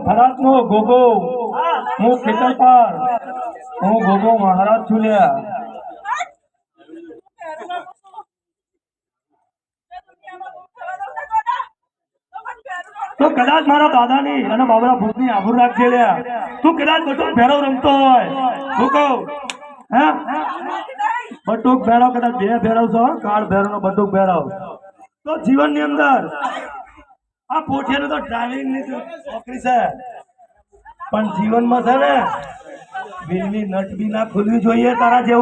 ધરાતનો ગોગો હું ખેતરપાળ હું ગોગો મહારાજ છું લ્યા તો કદાચ મારા દાદાની અને બાબરા ભૂતની આબરૂ રાખજે લ્યા તું કદાચ બટુક ભેરવ રમતો હોય ગોગો હે બટુક ભેરવ કદાચ બે ભેરવ છો કાળ ભેરવ નો બટુક ભેરવ તો જીવનની અંદર આ પોઠિયાનું તો ડ્રાઇવિંગ ની નોકરી છે પણ જીવનમાં છે ને બિલની નટ બી ના ખુલવી જોઈએ તારા જેવું